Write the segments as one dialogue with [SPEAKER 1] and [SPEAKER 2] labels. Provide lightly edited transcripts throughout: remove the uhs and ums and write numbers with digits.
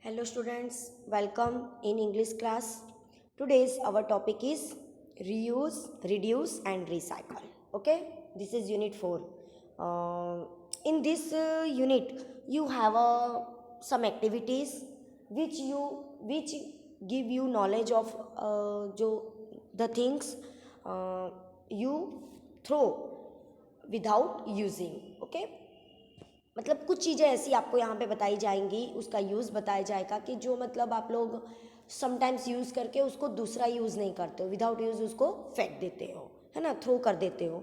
[SPEAKER 1] Hello students, welcome in English class. Today's our topic is reuse, reduce and recycle. Okay, this is unit 4. In this unit you have some activities which give you knowledge of जो the things uh, you throw without using. Okay, मतलब कुछ चीज़ें ऐसी आपको यहाँ पे बताई जाएंगी, उसका यूज़ बताया जाएगा कि जो मतलब आप लोग समटाइम्स यूज़ करके उसको दूसरा यूज़ नहीं करते हो, विदाउट यूज़ उसको फेंक देते हो, है ना, थ्रो कर देते हो।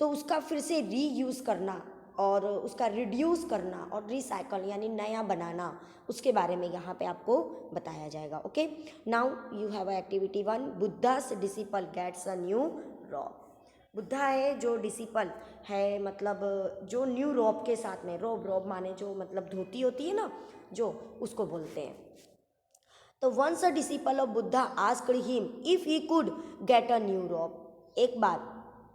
[SPEAKER 1] तो उसका फिर से री यूज़ करना और उसका रिड्यूस करना और रिसाइकल यानी नया बनाना, उसके बारे में यहाँ पे आपको बताया जाएगा। Okay, now you have activity 1, Buddha's disciple gets a new robe. Buddha है जो डिसिपल है, मतलब जो न्यू रॉब के साथ में, रॉब माने जो मतलब धोती होती है ना, जो उसको बोलते हैं। तो once a disciple of Buddha asked him if he could get a new robe. एक बार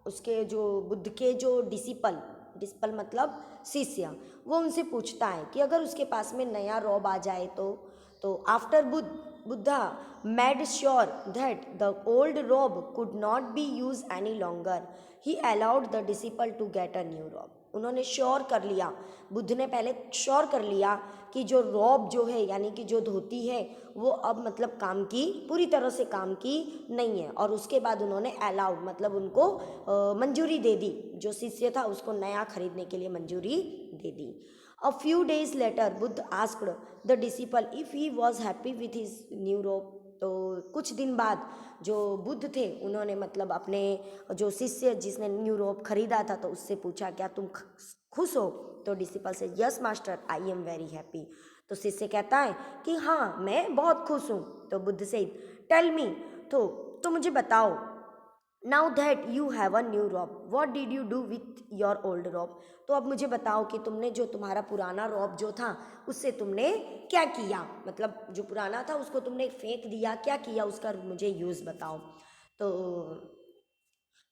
[SPEAKER 1] उसके जो बुद्ध के जो डिसिपल मतलब शिष्य, वो उनसे पूछता है कि अगर उसके पास में नया रॉब आ जाए तो after Buddha made sure that the old robe could not be use any longer, he allowed the disciple to get a new robe. उन्होंने श्योर कर लिया, बुद्ध ने पहले श्योर कर लिया कि जो रॉब जो है यानी कि जो धोती है वो अब मतलब काम की, पूरी तरह से काम की नहीं है, और उसके बाद उन्होंने अलाउड मतलब उनको मंजूरी दे दी, जो शिष्य था उसको नया खरीदने के लिए मंजूरी दे दी। A few days later Buddha asked the disciple if he was happy with his new robe. तो कुछ दिन बाद जो बुद्ध थे उन्होंने मतलब अपने जो शिष्य जिसने न्यू रॉब खरीदा था तो उससे पूछा क्या तुम खुश हो? तो डिसिपल से yes master I am very happy. तो शिष्य कहता है कि हाँ मैं बहुत खुश हूँ। तो बुद्ध से टेल मी, तो मुझे बताओ, now that you have a new robe what did you do with your old robe. तो अब मुझे बताओ कि तुमने जो तुम्हारा पुराना रॉब जो था उससे तुमने क्या किया, मतलब जो पुराना था उसको तुमने फेंक दिया, क्या किया उसका मुझे यूज़ बताओ। तो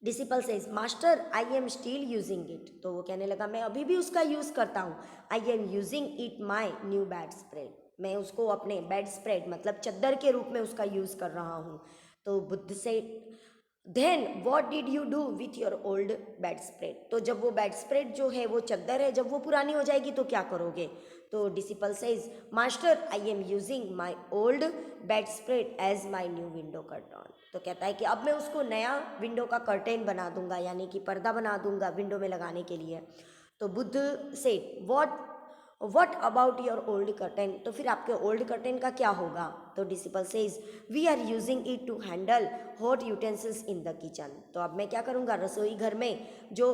[SPEAKER 1] disciple says master I am still using it. तो वो कहने लगा मैं अभी भी उसका यूज़ करता हूँ। आई am using it my new bad spread, मैं उसको अपने बेड स्प्रेड मतलब चद्दर के रूप में उसका यूज़ कर रहा हूँ। तो बुद्ध से then what did you do with your old bedspread. तो जब वो बेड स्प्रेड जो है वो चद्दर है, जब वो पुरानी हो जाएगी तो क्या करोगे? तो disciple says master I am using my old bedspread as my new window curtain. तो कहता है कि अब मैं उसको नया विंडो का कर्टेन बना दूंगा, यानी कि पर्दा बना दूंगा विंडो में लगाने के लिए। तो Buddha says what about your old curtain, तो फिर आपके ओल्ड कर्टेन का क्या होगा? तो disciple says we are using it to handle hot utensils in the kitchen. तो अब मैं क्या करूँगा, रसोई घर में जो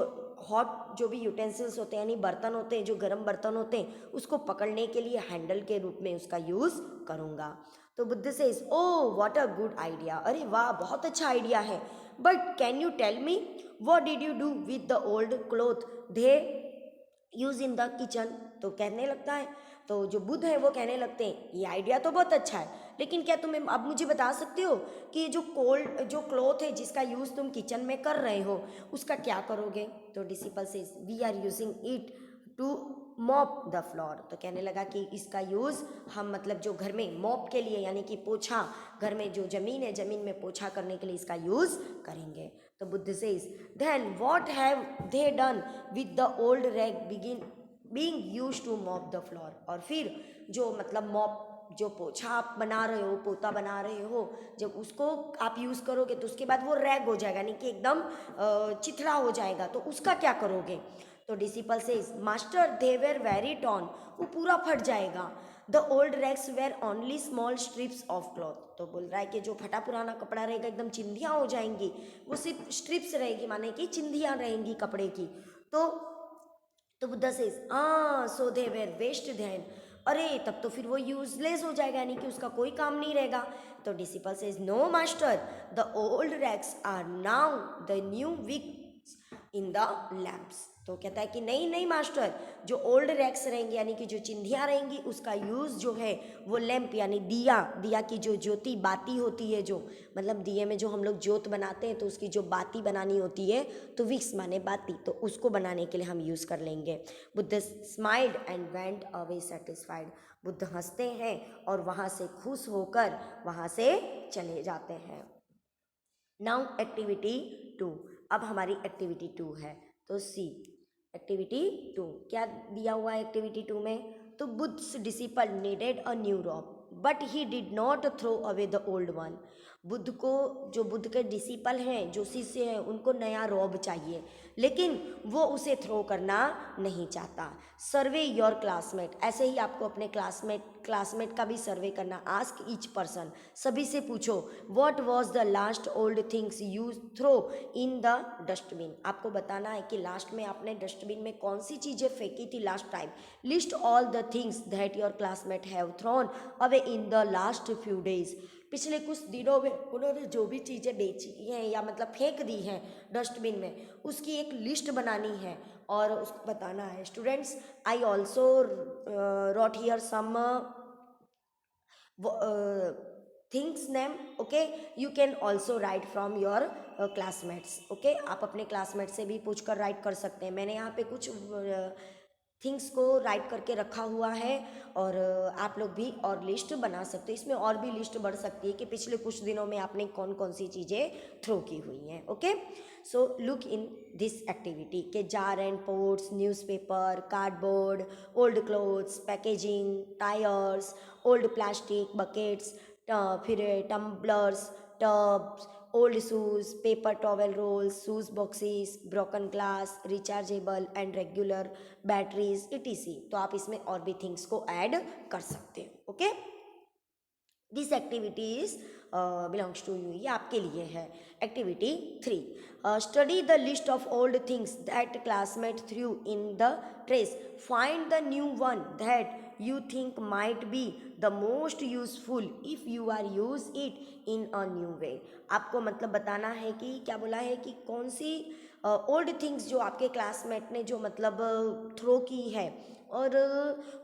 [SPEAKER 1] हॉट जो भी यूटेंसिल्स होते हैं यानी बर्तन होते हैं, जो गर्म बर्तन होते हैं उसको पकड़ने के लिए हैंडल के रूप में उसका यूज़ करूँगा। तो Buddha says oh what a good idea, अरे वाह बहुत अच्छा आइडिया है, but can you tell me what did you do with the old cloth they use in the kitchen. तो कहने लगता है, तो जो बुद्ध है वो कहने लगते हैं ये आइडिया तो बहुत अच्छा है, लेकिन क्या तुम अब मुझे बता सकते हो कि जो क्लॉथ है जिसका यूज़ तुम किचन में कर रहे हो उसका क्या करोगे? तो disciple says we are using it to mop the floor. तो कहने लगा कि इसका यूज़ हम मतलब जो घर में मॉप के लिए यानी कि पोछा, घर में जो ज़मीन है ज़मीन में पोछा करने के लिए इसका यूज़ करेंगे। तो Buddha says then what have they done with the old rag begin being used to mop the floor. और फिर जो मतलब मॉप जो पोछा आप बना रहे हो, पोता बना रहे हो, जब उसको आप यूज़ करोगे तो उसके बाद वो रैग हो जाएगा, यानी कि एकदम चिथड़ा हो जाएगा, तो उसका क्या करोगे? तो disciple says master they were very torn, वो पूरा फट जाएगा। The old rags were only small strips of cloth. तो बोल रहा है कि जो फटा पुराना कपड़ा रहेगा एकदम चिंधियाँ हो जाएंगी, वो सिर्फ स्ट्रिप्स रहेगी माने कि चिंधियाँ रहेंगी कपड़े की। तो बुद्धा से सो दे वेर वेस्ट देन, अरे तब तो फिर वो यूजलेस हो जाएगा, यानी कि उसका कोई काम नहीं रहेगा। तो disciple says no master the old rags are now the new wick in the lamps. तो कहता है कि नहीं नहीं मास्टर, जो ओल्ड रैक्स रहेंगे यानी कि जो चिंधियाँ रहेंगी उसका यूज़ जो है वो लैंप यानी दिया, दिया की जो ज्योति बाती होती है, जो मतलब दिए में जो हम लोग ज्योत बनाते हैं तो उसकी जो बाती बनानी होती है तो विक्स माने बाती, तो उसको बनाने के लिए हम यूज़ कर लेंगे। Buddha smiled and went away satisfied. Buddha हंसते हैं और वहाँ से खुश होकर वहाँ से चले जाते हैं। Now activity 2। अब हमारी एक्टिविटी 2 है, तो सी एक्टिविटी 2 क्या दिया हुआ है एक्टिविटी 2 में? तो बुद्ध's disciple needed a new robe but he did not throw away the old one। Buddha को, जो बुद्ध के डिसिपल हैं, जो शिष्य हैं, उनको नया रॉब चाहिए लेकिन वो उसे थ्रो करना नहीं चाहता। सर्वे योर क्लासमेट, ऐसे ही आपको अपने क्लासमेट का भी सर्वे करना। आस्क ईच पर्सन, सभी से पूछो what was the last old things you throw in the dustbin. आपको बताना है कि लास्ट में आपने डस्टबिन में कौन सी चीज़ें फेंकी थी last time. List all the things that your classmate have thrown away in the last few days. पिछले कुछ दिनों में उन्होंने जो भी चीज़ें बेची हैं या मतलब फेंक दी हैं डस्टबिन में, उसकी एक लिस्ट बनानी है और उसको बताना है। Students, I also wrote here some things name, okay, you can also write from your classmates. Okay, आप अपने क्लासमेट से भी पूछ कर राइट कर सकते हैं। मैंने यहाँ पे कुछ थिंग्स को राइट करके रखा हुआ है और आप लोग भी और लिस्ट बना सकते हैं। इसमें और भी लिस्ट बढ़ सकती है कि पिछले कुछ दिनों में आपने कौन कौन सी चीज़ें थ्रो की हुई हैं। Okay, so look in this activity के jar and pots, newspaper, cardboard, old clothes, packaging, tyres, old plastic buckets, फिर tumblers, tubs, old shoes, paper towel rolls, shoes boxes, broken glass, rechargeable and regular batteries etc। तो आप इसमें और भी things को add कर सकते हैं। Okay, this activity is belongs to you, ये आपके लिए है। Activity 3, study the list of old things that classmate threw in the trash, find the new one that you think might be the most useful if you are use it in a new way। आपको मतलब बताना है कि क्या बोला है कि कौन सी ओल्ड थिंग्स जो आपके क्लासमेट ने जो मतलब थ्रो की है और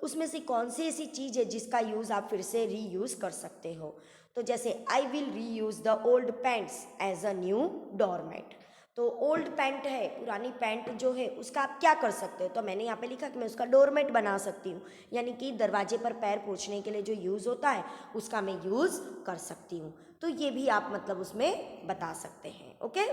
[SPEAKER 1] उसमें से कौन सी ऐसी चीज़ है जिसका यूज़ आप फिर से रीयूज़ कर सकते हो। तो जैसे I will reuse the old pants as a new doormat. तो ओल्ड पैंट है, पुरानी पैंट जो है उसका आप क्या कर सकते हो? तो मैंने यहाँ पे लिखा कि मैं उसका डोरमेट बना सकती हूँ, यानी कि दरवाजे पर पैर पोंछने के लिए जो यूज़ होता है उसका मैं यूज़ कर सकती हूँ। तो ये भी आप मतलब उसमें बता सकते हैं। ओके,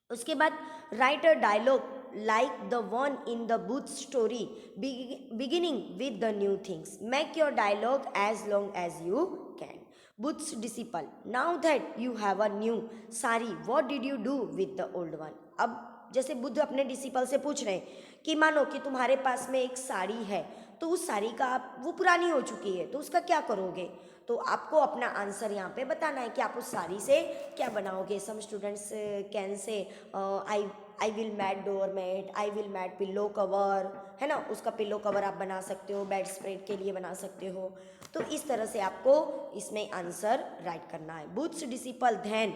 [SPEAKER 1] उसके बाद write a dialogue like the one in the Buddha story beginning with the new things. Make your dialogue as long as you can. Buddha's disciple, now that you have a new sari, what did you do with the old one? अब जैसे बुद्ध अपने disciple से पूछ रहे हैं कि मानो कि तुम्हारे पास में एक साड़ी है, तो उस साड़ी का आप, वो पुरानी हो चुकी है, तो उसका क्या करोगे? तो आपको अपना आंसर यहाँ पे बताना है कि आप उस साड़ी से क्या बनाओगे। सम students can say I will made doormat, I will made pillow cover, है ना, उसका पिल्लो कवर आप बना सकते हो, बेड स्प्रेड के लिए बना सकते हो। तो इस तरह से आपको इसमें आंसर राइट करना है। Buddha's disciple then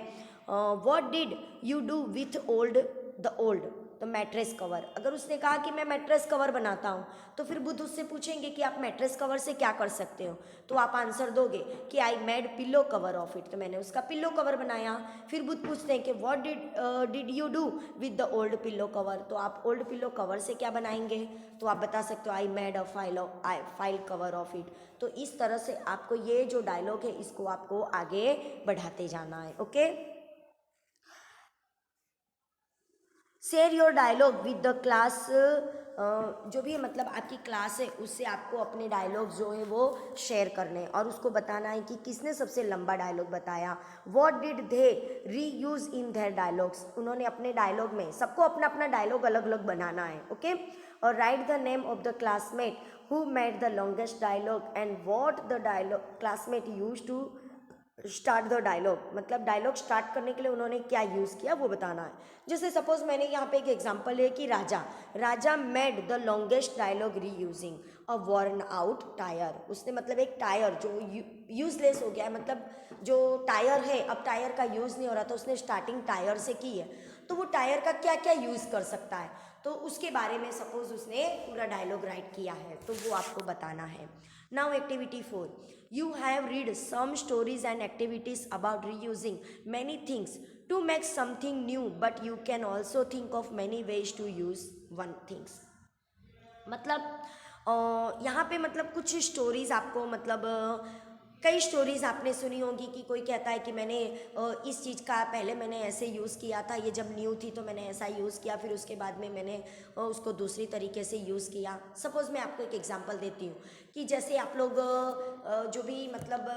[SPEAKER 1] what did you do with old the old, तो मैट्रेस कवर। अगर उसने कहा कि मैं मैट्रेस कवर बनाता हूँ, तो फिर बुद्ध उससे पूछेंगे कि आप मैट्रेस कवर से क्या कर सकते हो, तो आप आंसर दोगे कि I made pillow cover of it, तो मैंने उसका पिल्लो कवर बनाया। फिर बुद्ध पूछते हैं कि what did you do with the old pillow cover, तो आप ओल्ड पिल्लो कवर से क्या बनाएंगे, तो आप बता सकते हो I made a file cover of it. तो इस तरह से आपको ये जो डायलॉग है इसको आपको आगे बढ़ाते जाना है। Okay, share your dialogue with the class, जो भी मतलब आपकी क्लास है उससे आपको अपने डायलॉग जो है वो शेयर करने और उसको बताना है कि किसने सबसे लंबा डायलॉग बताया। व्हाट डिड दे री यूज़ इन देयर डायलॉग्स, उन्होंने अपने डायलॉग में, सबको अपना अपना डायलॉग अलग अलग बनाना है। ओके, और write the name of the classmate who made the longest dialogue and what the dialogue classmate use to start the dialogue, मतलब डायलॉग स्टार्ट करने के लिए उन्होंने क्या यूज़ किया वो बताना है। जैसे सपोज मैंने यहाँ पे एक एग्जांपल है कि राजा मेड द लॉन्गेस्ट डायलॉग री using a worn out tyre. उसने मतलब एक टायर जो यूजलेस हो गया है, मतलब जो टायर है अब टायर का यूज़ नहीं हो रहा, तो उसने स्टार्टिंग टायर से की है। तो वो टायर का क्या क्या यूज़ कर सकता है, तो उसके बारे में सपोज उसने पूरा डायलॉग राइट किया है तो वो आपको बताना है। Now activity 4, you have read some stories and activities about reusing many things to make something new but you can also think of many ways to use one things. मतलब यहाँ पे मतलब कुछ स्टोरीज़ आपको मतलब कई स्टोरीज़ आपने सुनी होगी कि कोई कहता है कि मैंने इस चीज़ का पहले मैंने ऐसे यूज़ किया था, ये जब न्यू थी तो मैंने ऐसा यूज़ किया, फिर उसके बाद में मैंने उसको दूसरी तरीके से यूज़ किया। सपोज़ मैं आपको एक एग्जांपल देती हूँ कि जैसे आप लोग जो भी मतलब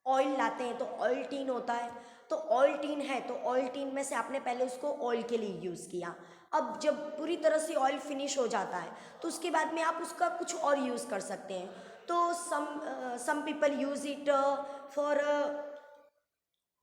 [SPEAKER 1] ऑयल लाते हैं तो ऑयल टीन होता है, तो ऑयल टीन है तो ऑयल टीन में से आपने पहले उसको ऑयल के लिए यूज़ किया। अब जब पूरी तरह से ऑयल फिनिश हो जाता है तो उसके बाद में आप उसका कुछ और यूज़ कर सकते हैं। तो some people use it for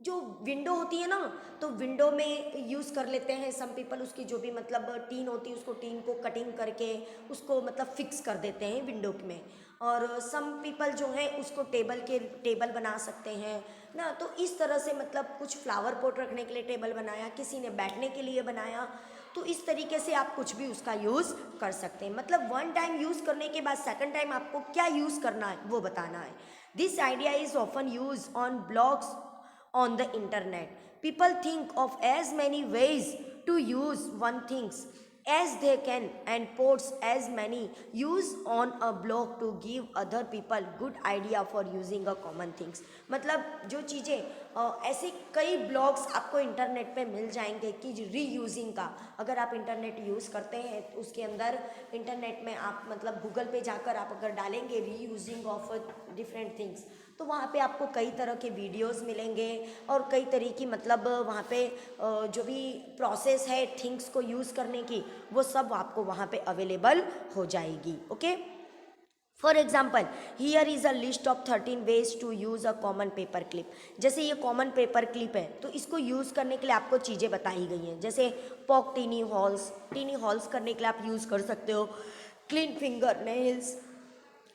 [SPEAKER 1] जो विंडो होती है ना, तो विंडो में यूज़ कर लेते हैं सम पीपल, उसकी जो भी मतलब टीन होती है उसको टीन को कटिंग करके उसको मतलब फिक्स कर देते हैं विंडो में। और सम पीपल जो हैं उसको टेबल बना सकते हैं ना। तो इस तरह से मतलब कुछ फ्लावर पॉट रखने के लिए टेबल बनाया, किसी ने बैठने के लिए बनाया, तो इस तरीके से आप कुछ भी उसका यूज़ कर सकते हैं। मतलब वन टाइम यूज़ करने के बाद सेकंड टाइम आपको क्या यूज़ करना है वो बताना है। This idea is often use on blogs on the internet. People think of as many ways to use one things as they can and post as many use on a blog to give other people good idea for using a common things। मतलब जो चीज़ें ऐसे कई blogs आपको internet पे मिल जाएंगे कि reusing का, अगर आप इंटरनेट यूज़ करते हैं तो उसके अंदर इंटरनेट में आप मतलब गूगल पे जाकर आप अगर डालेंगे रीयूजिंग ऑफ डिफरेंट थिंग्स तो वहाँ पे आपको कई तरह के वीडियोस मिलेंगे और कई तरह की मतलब वहाँ पे जो भी प्रोसेस है थिंग्स को यूज़ करने की वो सब आपको वहाँ पे अवेलेबल हो जाएगी। Okay, for example here is a list of 13 ways to use a common paper clip. जैसे ये कॉमन पेपर क्लिप है तो इसको यूज़ करने के लिए आपको चीज़ें बताई गई हैं, जैसे पॉक टीनी हॉल्स करने के लिए आप यूज़ कर सकते हो, clean finger nails,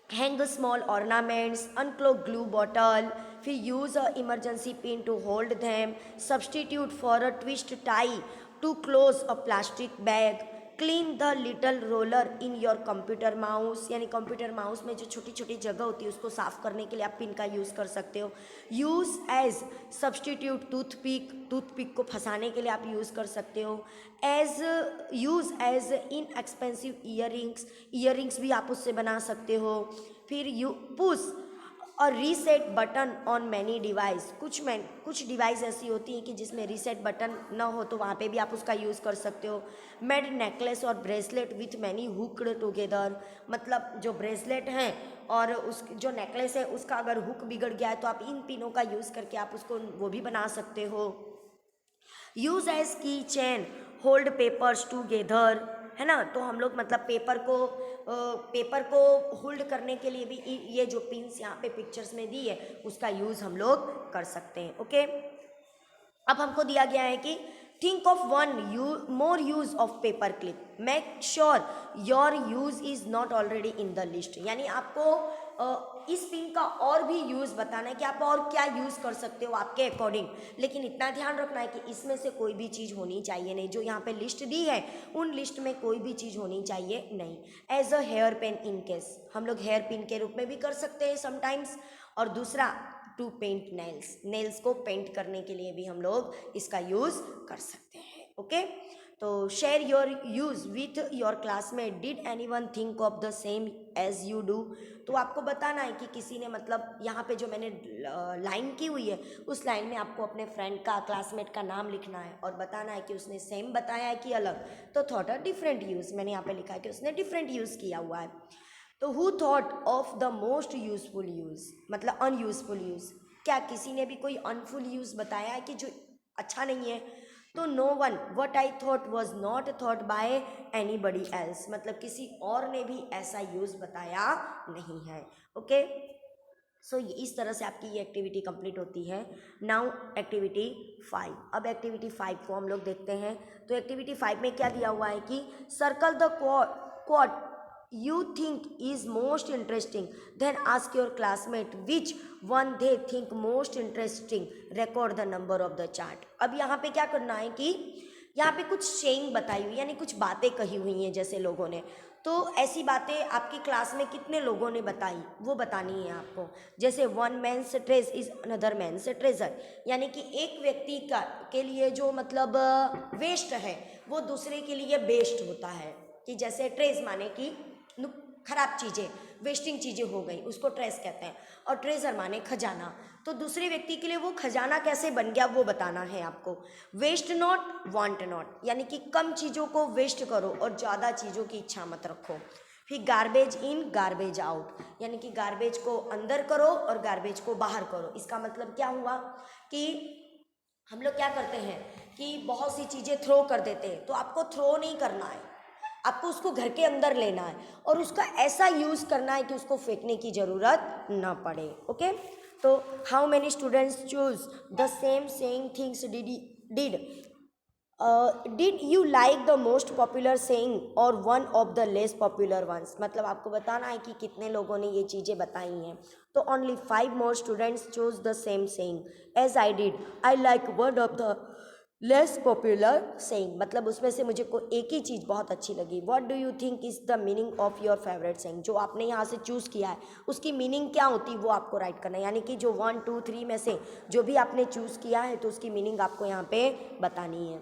[SPEAKER 1] hang small ornaments, unclog glue bottle, फिर use a emergency pin to hold them, substitute for a twist tie to close a plastic bag, clean the little roller in your computer mouse, यानी computer mouse में जो छोटी छोटी जगह होती है उसको साफ करने के लिए आप पिन का यूज़ कर सकते हो। यूज़ एज सब्सटीट्यूट टूथपिक को फंसाने के लिए आप यूज़ कर सकते हो। Use as inexpensive earrings भी आप उससे बना सकते हो। फिर यू पुश और reset button on many device, कुछ डिवाइस ऐसी होती हैं कि जिसमें रीसेट बटन ना हो तो वहाँ पे भी आप उसका यूज़ कर सकते हो। मेड नेकलेस और bracelet with many hooked together, मतलब जो ब्रेसलेट हैं और उस जो नेकलेस है उसका अगर हुक बिगड़ गया है तो आप इन पिनों का यूज़ करके आप उसको वो भी बना सकते हो। यूज़ एज की चेन होल्ड पेपर्स टूगेदर, है ना। तो हम लोग मतलब पेपर को होल्ड करने के लिए भी ये जो पिन्स यहाँ पे पिक्चर्स में दी है उसका यूज़ हम लोग कर सकते हैं। ओके, अब हमको दिया गया है कि think of more use of paper clip, make sure your use is not already in the list, यानी आपको इस पिन का और भी यूज़ बताना है कि आप और क्या यूज़ कर सकते हो आपके अकॉर्डिंग, लेकिन इतना ध्यान रखना है कि इसमें से कोई भी चीज़ होनी चाहिए नहीं, जो यहाँ पे लिस्ट दी है उन लिस्ट में कोई भी चीज़ होनी चाहिए नहीं। As a hair pin in case, हम लोग हेयर पिन के रूप में भी कर सकते हैं समटाइम्स। और दूसरा टू पेंट नेल्स को पेंट करने के लिए भी हम लोग इसका यूज़ कर सकते हैं। ओके, तो share your use with your classmate, did anyone think of the same as you do. तो आपको बताना है कि किसी ने मतलब यहाँ पे जो मैंने लाइन की हुई है उस लाइन में आपको अपने फ्रेंड का क्लासमेट का नाम लिखना है और बताना है कि उसने सेम बताया है कि अलग। तो थॉट अ डिफरेंट यूज़, मैंने यहाँ पे लिखा है कि उसने डिफरेंट यूज़ किया हुआ है। तो who thought of the most useful use, मतलब अनयूजफुल यूज़, क्या किसी ने भी कोई अनफुल यूज़ बताया है कि जो अच्छा नहीं है। तो no one, what I thought was not thought by anybody else, मतलब किसी और ने भी ऐसा यूज़ बताया नहीं है। ओके, सो इस तरह से आपकी ये एक्टिविटी कंप्लीट होती है। नाउ एक्टिविटी 5, अब एक्टिविटी 5 को हम लोग देखते हैं। तो एक्टिविटी 5 में क्या दिया हुआ है कि circle the quad you think is most interesting, then ask your classmate which one they think most interesting, record the number of the chart। अब यहाँ पे क्या करना है कि यहाँ पे कुछ शेइंग बताई हुई यानी कुछ बातें कही हुई हैं जैसे लोगों ने, तो ऐसी बातें आपकी क्लास में कितने लोगों ने बताई वो बतानी है आपको। जैसे one man's trash is another man's treasure, यानी कि एक व्यक्ति का के लिए जो मतलब वेस्ट है वो दूसरे के लिए बेस्ट होता है। कि जैसे ट्रेस माने कि खराब चीज़ें, वेस्टिंग चीज़ें हो गई, उसको ट्रेस कहते हैं। और ट्रेजर माने खजाना, तो दूसरे व्यक्ति के लिए वो खजाना कैसे बन गया वो बताना है आपको। वेस्ट नॉट वांट नॉट, यानी कि कम चीज़ों को वेस्ट करो और ज़्यादा चीज़ों की इच्छा मत रखो। फिर गार्बेज इन गार्बेज आउट, यानी कि गार्बेज को अंदर करो और गार्बेज को बाहर करो। इसका मतलब क्या हुआ कि हम लोग क्या करते हैं कि बहुत सी चीज़ें थ्रो कर देते हैं, तो आपको थ्रो नहीं करना है, आपको उसको घर के अंदर लेना है और उसका ऐसा यूज़ करना है कि उसको फेंकने की ज़रूरत ना पड़े। ओके, तो how many students choose the same saying things did you like the most popular saying और one of the less popular ones, मतलब आपको बताना है कि कितने लोगों ने ये चीज़ें बताई हैं। तो only 5 more students choose the same saying as I did, I like one of the less popular saying, मतलब उसमें से मुझे को एक ही चीज़ बहुत अच्छी लगी। What do you think is the meaning of your favourite saying, जो आपने यहाँ से चूज़ किया है उसकी मीनिंग क्या होती है वो आपको राइट करना है। यानी कि जो 1 2 3 में से जो भी आपने चूज़ किया है तो उसकी मीनिंग आपको यहाँ पे बतानी है।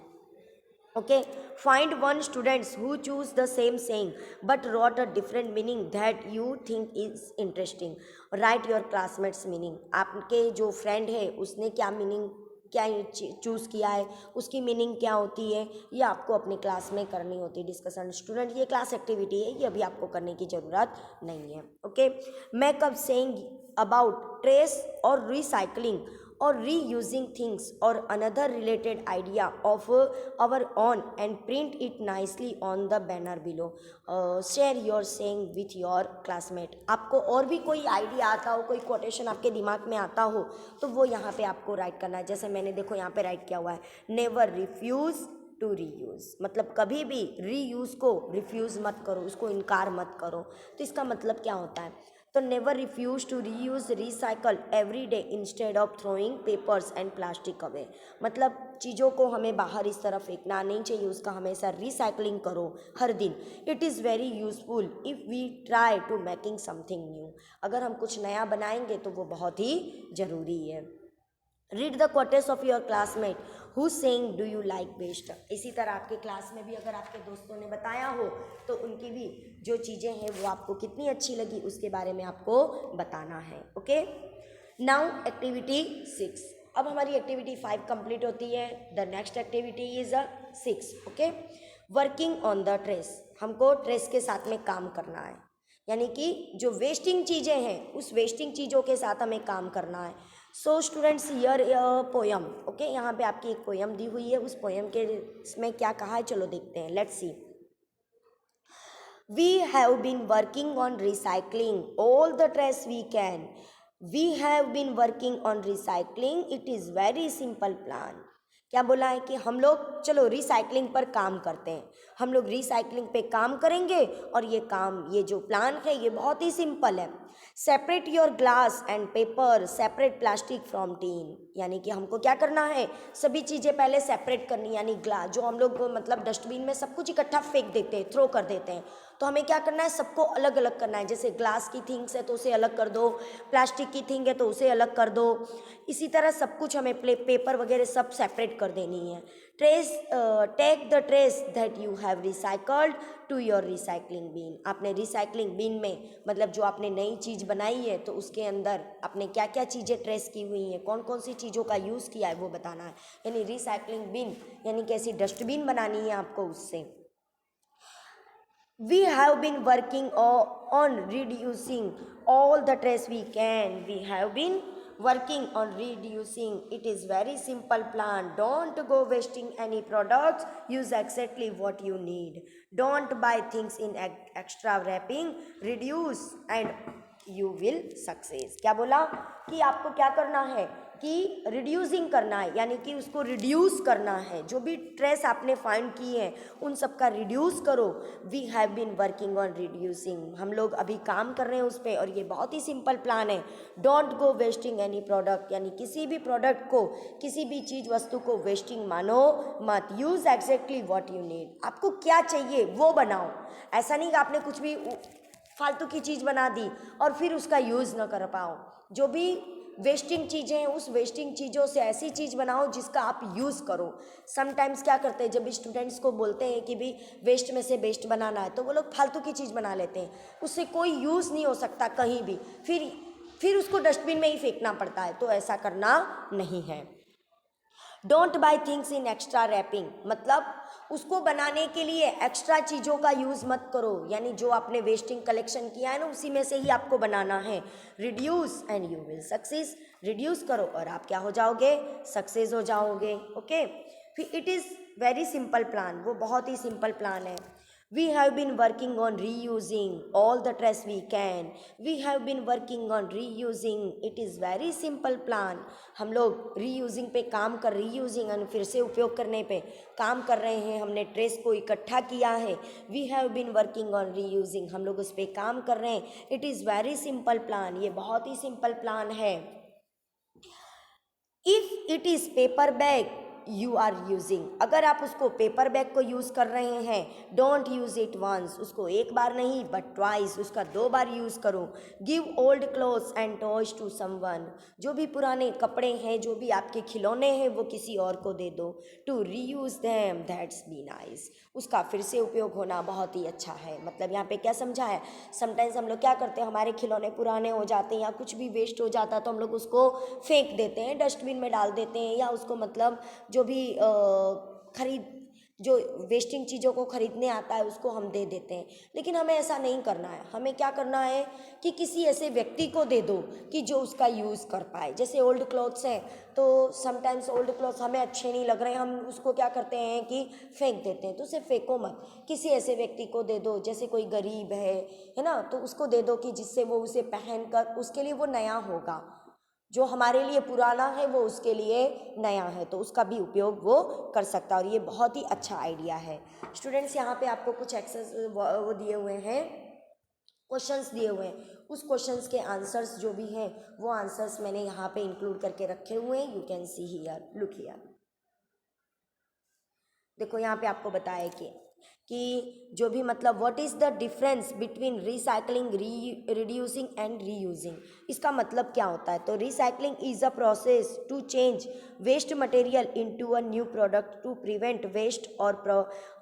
[SPEAKER 1] Okay, find one students who choose the same saying but wrote a different meaning that you think is interesting, right your classmates meaning, आपके जो फ्रेंड है उसने क्या मीनिंग क्या चूज़ किया है उसकी मीनिंग क्या होती है, ये आपको अपनी क्लास में करनी होती है डिस्कशन। स्टूडेंट ये क्लास एक्टिविटी है, ये अभी आपको करने की ज़रूरत नहीं है। Okay, make up saying about trace और recycling or reusing things or another related idea of our own and print it nicely on the banner below. Share your saying with your classmate, आपको और भी कोई idea आता हो, कोई quotation आपके दिमाग में आता हो तो वो यहाँ पे आपको राइट करना है। जैसे मैंने देखो यहाँ पे राइट किया हुआ है, नेवर रिफ्यूज़ टू रीयूज़, मतलब कभी भी रीयूज़ को रिफ्यूज़ मत करो, उसको इनकार मत करो। तो इसका मतलब क्या होता है, तो never refuse to reuse recycle every day instead of throwing papers and plastic away, मतलब चीज़ों को हमें बाहर इस तरफ फेंकना नहीं चाहिए, उसका हमेशा रिसाइकलिंग करो हर दिन। It is very useful if we try to making something new, अगर हम कुछ नया बनाएंगे तो वो बहुत ही ज़रूरी है। Read the quarters of your classmate who saying do you like best, इसी तरह आपके क्लास में भी अगर आपके दोस्तों ने बताया हो तो उनकी भी जो चीज़ें हैं वो आपको कितनी अच्छी लगी उसके बारे में आपको बताना है। ओके, नाउ एक्टिविटी 6, अब हमारी एक्टिविटी 5 कंप्लीट होती है, the next activity is 6। Okay, working on the trace, हमको ट्रेस के साथ में काम करना है, यानी कि जो वेस्टिंग चीज़ें हैं उस वेस्टिंग चीज़ों के साथ हमें काम करना है। So students here poem, okay, यहाँ पे आपकी एक पोयम दी हुई है, उस पोयम के इसमें क्या कहा है चलो देखते हैं, let's see. We have been working on recycling all the trash we can. We have been working on recycling. It is very simple plan. क्या बोला है कि हम लोग चलो रिसाइकलिंग पर काम करते हैं, हम लोग रिसाइकलिंग पे काम करेंगे और ये काम, ये जो प्लान है ये बहुत ही सिंपल है। Separate your glass and paper, separate plastic from tin, यानी कि हमको क्या करना है, सभी चीज़ें पहले सेपरेट करनी, यानी ग्लास जो हम लोग मतलब डस्टबिन में सब कुछ इकट्ठा फेंक देते हैं, थ्रो कर देते हैं, तो हमें क्या करना है, सबको अलग अलग करना है। जैसे ग्लास की थिंग्स है तो उसे अलग कर दो, प्लास्टिक की थिंग है तो उसे अलग कर दो, इसी तरह सब कुछ हमें पेपर वगैरह सब सेपरेट कर देनी है। Trash, take the trash that you have recycled to your recycling bin, आपने रिसाइकलिंग बीन में मतलब जो आपने नई चीज़ बनाई है तो उसके अंदर आपने क्या क्या चीज़ें ट्रेस की हुई हैं, कौन कौन सी चीज़ों का यूज़ किया है वो बताना है। यानी रिसाइकलिंग बिन यानी कैसी डस्टबिन बनानी है आपको उससे। We have been working on reducing all the trash we can. We have been working on reducing. It is very simple plan. Don't go wasting any products. Use exactly what you need. Don't buy things in extra wrapping. Reduce and you will success. क्या बोला कि आपको क्या करना है कि reducing करना है, यानी कि उसको रिड्यूस करना है। जो भी स्ट्रेस आपने फाइंड की है उन सब का रिड्यूस करो। We have been working on reducing, हम लोग अभी काम कर रहे हैं उस पर, और ये बहुत ही सिंपल प्लान है। Don't go wasting any product, यानी किसी भी प्रोडक्ट को, किसी भी चीज़ वस्तु को वेस्टिंग मानो मत। Use exactly what you need, आपको क्या चाहिए वो बनाओ। ऐसा नहीं कि आपने कुछ भी फालतू की चीज़ बना दी और फिर उसका यूज़ ना कर पाओ। जो भी वेस्टिंग चीज़ें हैं उस वेस्टिंग चीज़ों से ऐसी चीज़ बनाओ जिसका आप यूज़ करो। समटाइम्स क्या करते हैं, जब स्टूडेंट्स को बोलते हैं कि भी वेस्ट में से बेस्ट बनाना है, तो वो लोग फालतू की चीज़ बना लेते हैं, उससे कोई यूज़ नहीं हो सकता कहीं भी, फिर उसको डस्टबिन में ही फेंकना पड़ता है। तो ऐसा करना नहीं है। Don't buy things in extra wrapping, मतलब उसको बनाने के लिए एक्स्ट्रा चीज़ों का यूज़ मत करो, यानी जो आपने वेस्टिंग कलेक्शन किया है ना उसी में से ही आपको बनाना है। Reduce and you will success, reduce करो और आप क्या हो जाओगे, सक्सेस हो जाओगे। ओके, फिर it is very simple plan, वो बहुत ही सिंपल प्लान है। We have been working on reusing all the trash we can. We have been working on reusing. It is very simple plan. हम लोग reusing पे काम कर, reusing यानी फिर से उपयोग करने पे काम कर रहे हैं। हमने ट्रेस को इकट्ठा किया है। We have been working on reusing, हम लोग उस पर काम कर रहे हैं। It is very simple plan, ये बहुत ही सिंपल प्लान है। If it is paper bag you are using, अगर आप उसको पेपर बैग को यूज़ कर रहे हैं, डोंट यूज़ इट वंस, उसको एक बार नहीं बट ट्वाइस, उसका 2 बार यूज़ करो। Give old clothes and toys to someone, जो भी पुराने कपड़े हैं, जो भी आपके खिलौने हैं वो किसी और को दे दो। To reuse them that's be nice, उसका फिर से उपयोग होना बहुत ही अच्छा है। मतलब यहाँ पे क्या समझा है, समटाइम्स हम लोग क्या करते हैं, हमारे खिलौने पुराने हो जाते हैं या कुछ भी वेस्ट हो जाता है तो हम लोग उसको फेंक देते हैं, डस्टबिन में डाल देते हैं, या उसको मतलब जो भी जो वेस्टिंग चीज़ों को खरीदने आता है उसको हम दे देते हैं। लेकिन हमें ऐसा नहीं करना है, हमें क्या करना है कि किसी ऐसे व्यक्ति को दे दो कि जो उसका यूज़ कर पाए। जैसे ओल्ड क्लॉथ्स हैं तो समटाइम्स ओल्ड क्लॉथ्स हमें अच्छे नहीं लग रहे हैं, हम उसको क्या करते हैं कि फेंक देते हैं। तो उसे फेंको मत, किसी ऐसे व्यक्ति को दे दो, जैसे कोई गरीब है ना, तो उसको दे दो कि जिससे वो उसे पहन कर उसके लिए वो नया होगा। जो हमारे लिए पुराना है वो उसके लिए नया है, तो उसका भी उपयोग वो कर सकता है। और ये बहुत ही अच्छा आइडिया है। स्टूडेंट्स, यहाँ पे आपको कुछ एक्सरसाइज वो दिए हुए हैं, क्वेश्चंस दिए हुए हैं। उस क्वेश्चंस के आंसर्स जो भी हैं वो आंसर्स मैंने यहाँ पे इंक्लूड करके रखे हुए हैं। You can see here, look here. देखो यहाँ पे आपको बताया कि जो भी मतलब what is the difference between recycling, reducing and reusing, इसका मतलब क्या होता है। तो recycling is a process to change waste material into a new product to prevent waste or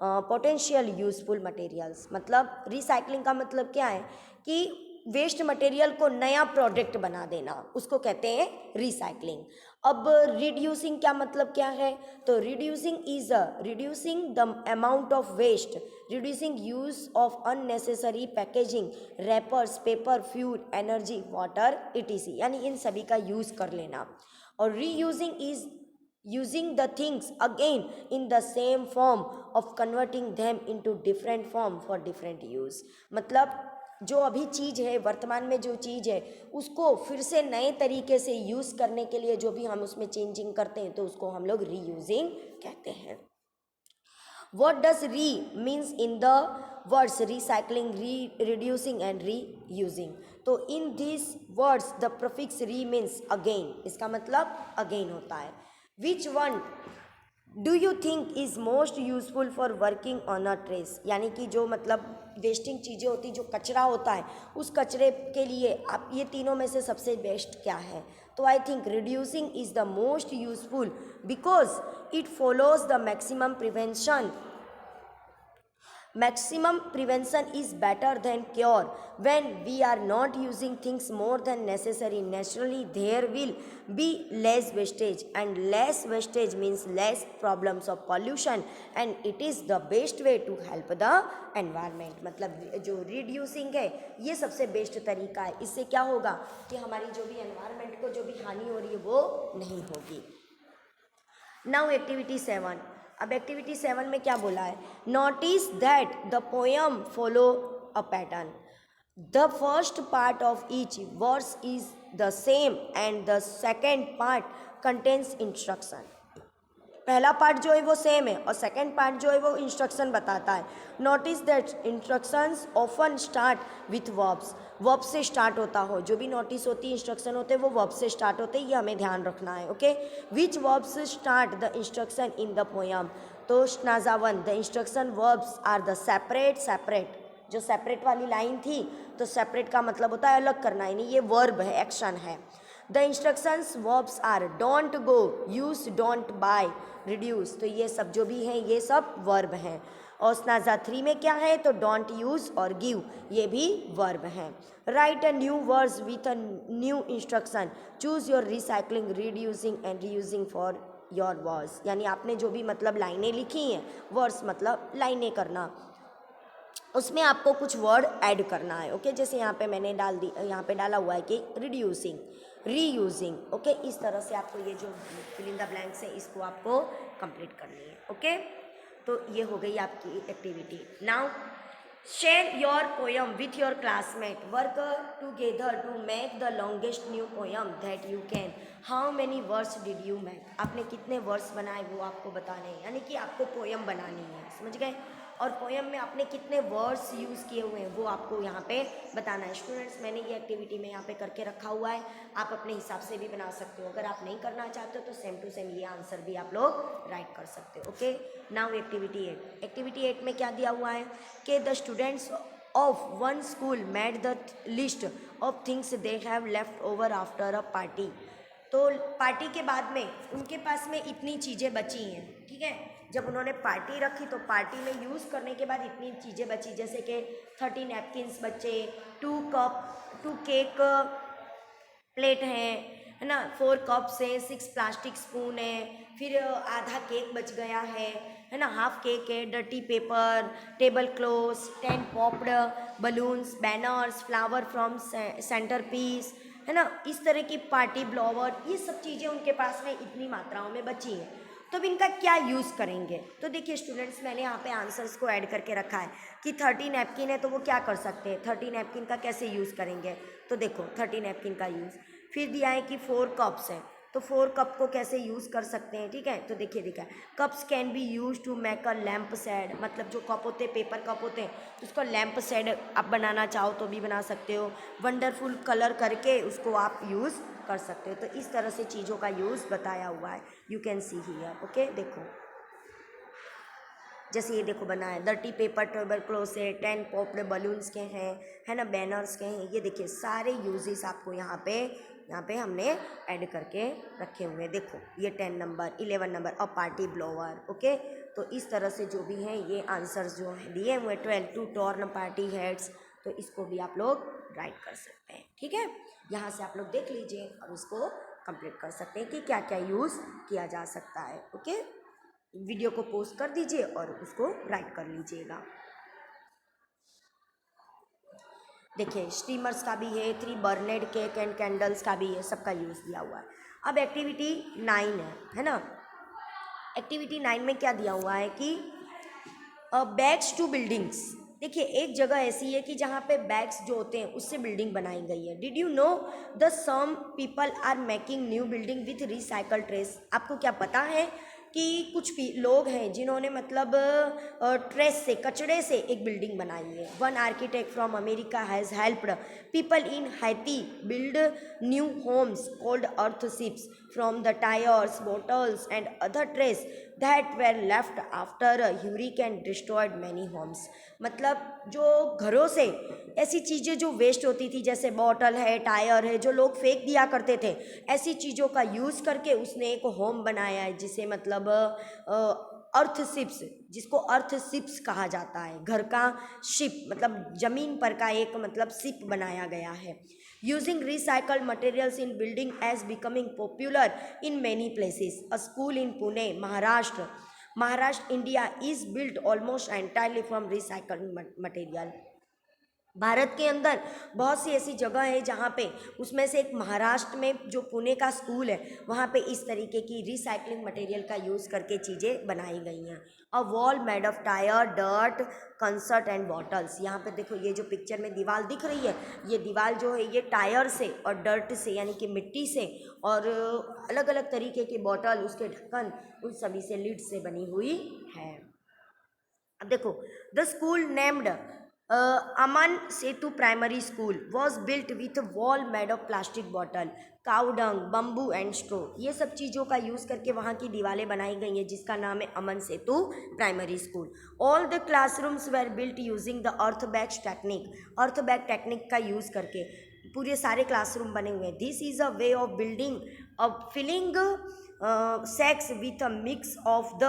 [SPEAKER 1] potential useful materials. मतलब रिसाइकलिंग का मतलब क्या है कि वेस्ट मटेरियल को नया प्रोडक्ट बना देना, उसको कहते हैं रिसाइकलिंग। अब रिड्यूसिंग क्या मतलब क्या है, तो reducing is reducing the amount of waste, reducing use of unnecessary packaging, wrappers, paper, fuel, energy, water, etc, यानी इन सभी का यूज कर लेना। और reusing is using the things again in the same form of converting them into different form for different use। मतलब जो अभी चीज़ है, वर्तमान में जो चीज़ है उसको फिर से नए तरीके से यूज़ करने के लिए जो भी हम उसमें चेंजिंग करते हैं तो उसको हम लोग रीयूजिंग कहते हैं। What does re means in the words recycling, reducing and reusing? तो in these words the prefix re means again, इसका मतलब again होता है। Which one do you think is most useful for working on a trace, यानी कि जो मतलब wasting चीज़ें होती, जो कचरा होता है, उस कचरे के लिए आप ये तीनों में से सबसे बेस्ट क्या है। तो I think reducing is the most useful because it follows the maximum prevention. Maximum prevention is better than cure. When we are not using things more than necessary, naturally there will be less wastage, and less wastage means less problems of pollution, and it is the best way to help the environment। मतलब जो reducing है ये सबसे best तरीका है। इससे क्या होगा कि हमारी जो भी एनवायरनमेंट को जो भी हानि हो रही है वो नहीं होगी। Now activity 7। अब एक्टिविटी 7 में क्या बोला है, notice that the poem follow a pattern. The first part of each verse is the same and the second part contains instruction. पहला पार्ट जो है वो सेम है और सेकंड पार्ट जो है वो इंस्ट्रक्शन बताता है. Notice that instructions often start with verbs. Verb से स्टार्ट होता हो, जो भी नोटिस होती है इंस्ट्रक्शन होते हैं वो वर्ब से स्टार्ट होते हैं, ये हमें ध्यान रखना है. Okay, which verbs start the instruction in the poem. तो stanza 1, the instruction verbs are the separate. Separate जो सेपरेट वाली लाइन थी, तो सेपरेट का मतलब होता है अलग करना, यानी ये वर्ब है, एक्शन है. The instructions verbs are don't go, use, don't buy, reduce. तो ये सब जो भी हैं ये सब वर्ब हैं. और स्नाजा 3 में क्या है, तो डोंट यूज और गिव, ये भी वर्ब हैं. Right a new words with a new instruction. Choose your recycling, reducing and reusing for your words. यानी आपने जो भी मतलब लाइनें लिखी हैं, वर्ड्स मतलब लाइनें करना, उसमें आपको कुछ वर्ड ऐड करना है. ओके, जैसे यहाँ पे मैंने यहाँ पे डाला हुआ है कि रिड्यूसिंग, रीयूजिंग. ओके, इस तरह से आपको ये जो फिल इन द ब्लैंक्स है इसको आपको कंप्लीट करनी है. ओके, तो ये हो गई आपकी activity. Now share your poem with your classmate. Work together to make the longest new poem that you can. How many words did you make. आपने कितने वर्ड्स बनाए वो आपको बताने हैं, यानी कि आपको पोयम बनानी है, समझ गए. और पोयम में आपने कितने वर्ड्स यूज़ किए हुए हैं वो आपको यहाँ पे बताना है. स्टूडेंट्स, मैंने ये एक्टिविटी में यहाँ पे करके रखा हुआ है, आप अपने हिसाब से भी बना सकते हो. अगर आप नहीं करना चाहते हो तो सेम टू सेम ये आंसर भी आप लोग राइट कर सकते हो. Okay, now activity 8. एक्टिविटी 8 में क्या दिया हुआ है कि the students of one school made the list of things they have left over after a party. तो पार्टी के बाद में उनके पास में इतनी चीज़ें बची हैं, ठीक है. जब उन्होंने पार्टी रखी तो पार्टी में यूज़ करने के बाद इतनी चीज़ें बची, जैसे कि 30 नैपकिन्स बचे, 2 केक प्लेट हैं, है ना, 4 कप्स हैं, 6 प्लास्टिक स्पून है, फिर आधा केक बच गया है ना, हाफ केक है, dirty paper, table cloths, 10 popped balloons, banners, flower from centrepiece, है ना. इस तरह की पार्टी ब्लोवर, ये सब चीज़ें उनके पास में इतनी मात्राओं में बची हैं. तो अब इनका क्या यूज़ करेंगे. तो देखिए स्टूडेंट्स, मैंने यहाँ पे आंसर्स को ऐड करके रखा है कि 30 नैपकिन है तो वो क्या कर सकते हैं, 30 नैपकिन का कैसे यूज़ करेंगे. तो देखो 30 नैपकिन का यूज़. फिर दिया है कि 4 कप्स हैं, तो 4 कप को कैसे यूज़ कर सकते हैं, ठीक है. तो देखिए देखा, cups can be use to make a lampshade. मतलब जो कप होते हैं, पेपर कप होते हैं, तो उसको लैम्प शेड आप बनाना चाहो तो भी बना सकते हो. वंडरफुल कलर करके उसको आप यूज़ कर सकते हो. तो इस तरह से चीज़ों का यूज़ बताया हुआ है. You can see here. Okay, देखो जैसे ये देखो बना है, 30 पेपर टेबल क्लॉथ्स है, 10 पॉप्ड बलून्स के हैं, है ना, बैनर्स के हैं. ये देखिए सारे यूजेस आपको यहाँ पे हमने ऐड करके रखे हुए हैं. देखो ये 10 नंबर, 11 नंबर और पार्टी ब्लोवर. ओके, तो इस तरह से जो भी हैं ये आंसर्स जो हैं दिए हुए. 12 टू टॉर्न पार्टी हेड्स, तो इसको भी आप लोग राइट कर सकते हैं, ठीक है. यहाँ से आप लोग देख लीजिए और उसको कंप्लीट कर सकते हैं कि क्या क्या यूज़ किया जा सकता है. ओके, वीडियो को पोस्ट कर दीजिए और उसको राइट कर लीजिएगा. देखिए स्टीमर्स का भी है, 3 बर्नेड केक एंड कैंडल्स का भी है, सबका यूज़ दिया हुआ है. अब एक्टिविटी 9 है ना. एक्टिविटी 9 में क्या दिया हुआ है कि बैग्स टू बिल्डिंग्स. देखिए एक जगह ऐसी है कि जहाँ पे बैग्स जो होते हैं उससे बिल्डिंग बनाई गई है. Did you know the some people are making new building with recycle trash. आपको क्या पता है कि कुछ लोग हैं जिन्होंने मतलब ट्रेस से, कचड़े से एक बिल्डिंग बनाई है. One architect from America has helped people in Haiti build new homes called earth from the tires, bottles and other trash that were left after a hurricane destroyed many homes. मतलब जो घरों से ऐसी चीज़ें जो waste होती थी, जैसे बॉटल है, टायर है, जो लोग फेंक दिया करते थे, ऐसी चीज़ों का यूज़ करके उसने एक होम बनाया है, जिसे मतलब अर्थ शिप्स, जिसको अर्थ शिप्स कहा जाता है. घर का शिप मतलब ज़मीन पर का एक मतलब शिप बनाया गया है. Using recycled materials in building as becoming popular in many places. A school in Pune, Maharashtra, India is built almost entirely from recycled material. Bharat के अंदर बहुत सी ऐसी जगह है जहाँ पे, उसमें से एक महाराष्ट्र में जो पुणे का स्कूल है वहाँ पे इस तरीके की रिसाइकलिंग मटेरियल का यूज़ करके चीज़ें बनाई गई हैं। A wall made of tyre, dirt, concert and bottles. यहाँ पे देखो ये जो पिक्चर में दीवार दिख रही है, ये दीवार जो है ये टायर से और डर्ट से यानी कि मिट्टी से और अलग अलग तरीके के बॉटल, उसके ढक्कन, उन सभी से लिड से बनी हुई है। अब देखो, the school named Aman Setu primary school was built with wall made of plastic bottle, cow dung, bamboo and straw. ये सब चीज़ों का यूज़ करके वहाँ की दीवारें बनाई गई हैं, जिसका नाम है Aman Setu primary school. All the classrooms were built using the earth bags technique. Earth bag technique का यूज़ करके पूरे सारे क्लासरूम बने हुए हैं। This is a way of building a filling sacks with a mix of the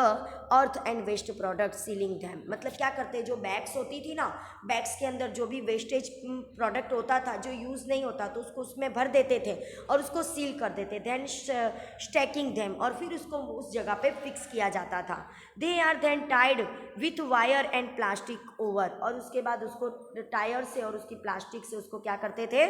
[SPEAKER 1] earth and waste product, sealing them. मतलब क्या करते हैं, जो बैग्स होती थी ना, बैग्स के अंदर जो भी वेस्टेज प्रोडक्ट होता था जो यूज़ नहीं होता तो उसको उसमें भर देते थे और उसको सील कर देते थे, देन स्टैकिंग दैम, और फिर उसको उस जगह पे फिक्स किया जाता था। They are then tied with wire and plastic over, और उसके बाद उसको टायर से और उसकी प्लास्टिक से उसको क्या करते थे,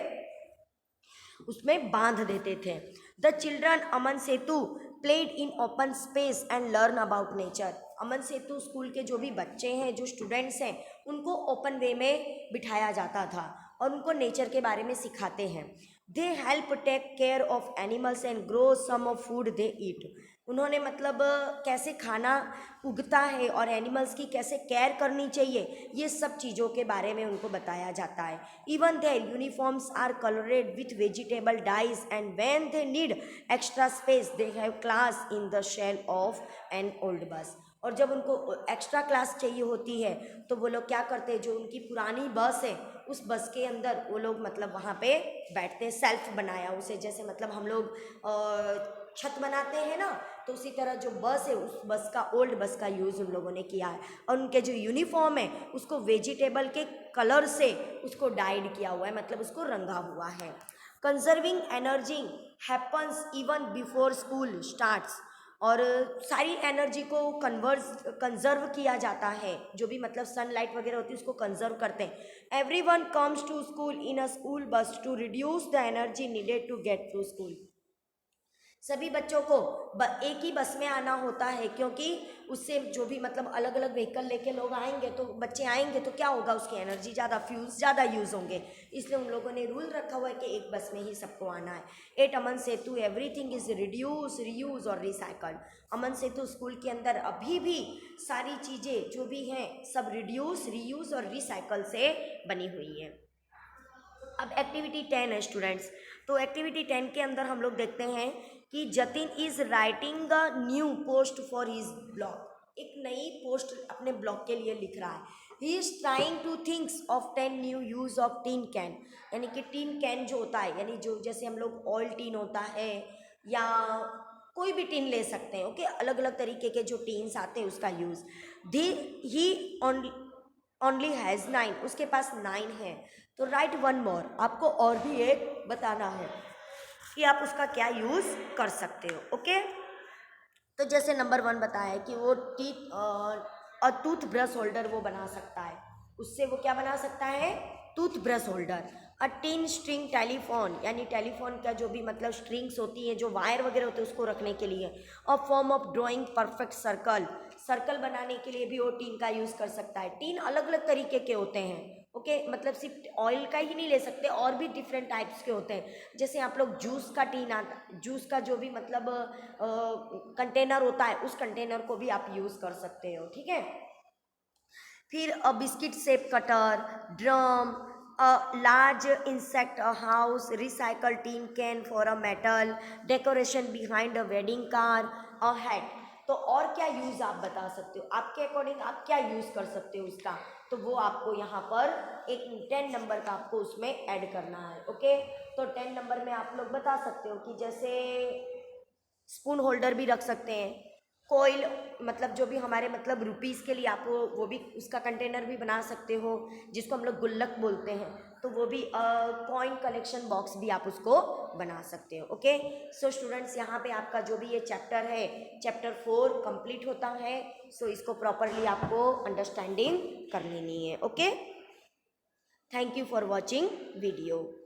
[SPEAKER 1] उसमें बांध देते थे। The children Aman Setu played in open space and learn about nature. Aman Setu school के जो भी बच्चे हैं, जो स्टूडेंट्स हैं, उनको ओपन वे में बिठाया जाता था और उनको नेचर के बारे में सिखाते हैं। They help take care of animals and grow some of food they eat. उन्होंने मतलब कैसे खाना उगता है और एनिमल्स की कैसे केयर करनी चाहिए, ये सब चीज़ों के बारे में उनको बताया जाता है। Even their uniforms are coloured with vegetable dyes and when they need extra space they have class in the shell of an old bus. और जब उनको एक्स्ट्रा क्लास चाहिए होती है तो वो लोग क्या करते हैं, जो उनकी पुरानी बस है उस बस के अंदर वो लोग मतलब वहाँ पे बैठते हैं, सेल्फ बनाया उसे, जैसे मतलब हम लोग छत बनाते हैं ना, तो उसी तरह जो बस है उस बस का, ओल्ड बस का यूज़ उन लोगों ने किया है। और उनके जो यूनिफॉर्म है उसको वेजिटेबल के कलर से उसको डाइड किया हुआ है, मतलब उसको रंगा हुआ है। Conserving energy happens even before school starts. और सारी एनर्जी को कंजर्व किया जाता है, जो भी मतलब सनलाइट वगैरह होती है उसको कंजर्व करते हैं। Everyone comes to school in a school bus to reduce the energy needed to get to school. सभी बच्चों को एक ही बस में आना होता है, क्योंकि उससे जो भी मतलब अलग अलग व्हीकल लेके लोग आएंगे तो बच्चे आएंगे तो क्या होगा, उसकी एनर्जी ज़्यादा, फ्यूल्स ज़्यादा यूज़ होंगे, इसलिए उन लोगों ने रूल रखा हुआ है कि एक बस में ही सबको आना है। At Aman Setu everything is reduce, reuse और रिसाइकल्ड। अमन सेतु स्कूल के अंदर अभी भी सारी चीज़ें जो भी हैं सब रिड्यूस, रीयूज और रिसाइकल से बनी हुई हैं। अब एक्टिविटी 10 है स्टूडेंट्स, तो एक्टिविटी 10 के अंदर हम लोग देखते हैं कि Jatin is writing a new post for his blog. एक नई पोस्ट अपने ब्लॉग के लिए लिख रहा है। He is trying to thinks of 10 new use of tin can, यानी कि टीन कैन जो होता है, यानी जो जैसे हम लोग ऑयल टीन होता है या कोई भी टीन ले सकते हैं, ओके, अलग अलग तरीके के जो टीन्स आते हैं उसका use. The he only has 9, उसके पास 9 है। तो राइट वन मोर, आपको और भी एक बताना है कि आप उसका क्या यूज़ कर सकते हो, ओके। तो जैसे नंबर 1 बताया है कि वो टूथ ब्रश होल्डर वो बना सकता है, उससे वो क्या बना सकता है, tooth brush holder. A tin string telephone, यानी टेलीफोन का जो भी मतलब स्ट्रिंग्स होती है, जो वायर वगैरह होते हैं उसको रखने के लिए। A form of drawing perfect circle, circle बनाने के लिए भी वो टीन का यूज़ कर सकता है। टीन अलग अलग तरीके के होते हैं, ओके, मतलब सिर्फ ऑयल का ही नहीं ले सकते, और भी डिफरेंट टाइप्स के होते हैं। जैसे आप लोग जूस का टीन आता, जूस का जो भी मतलब कंटेनर होता है उस कंटेनर को भी आप यूज़ कर सकते हो, ठीक है। फिर अ biscuit shape cutter, drum, a large insect, a house, recycle tin can for a metal, decoration behind a wedding car, a hat. तो और क्या यूज़ आप बता सकते हो, आपके अकॉर्डिंग आप क्या यूज़ कर सकते हो उसका, तो वो आपको यहाँ पर एक 10 नंबर का आपको उसमें ऐड करना है, ओके। तो 10 नंबर में आप लोग बता सकते हो कि जैसे स्पून होल्डर भी रख सकते हैं, कोयल, मतलब जो भी हमारे मतलब रुपीज़ के लिए आप वो भी उसका कंटेनर भी बना सकते हो, जिसको हम लोग गुल्लक बोलते हैं, तो वो भी कॉइन कलेक्शन बॉक्स भी आप उसको बना सकते हो, ओके। सो स्टूडेंट्स, यहाँ पे आपका जो भी ये चैप्टर है, चैप्टर 4 कंप्लीट होता है। सो इसको प्रॉपरली आपको अंडरस्टैंडिंग कर लेनी है, okay. Thank you for watching video.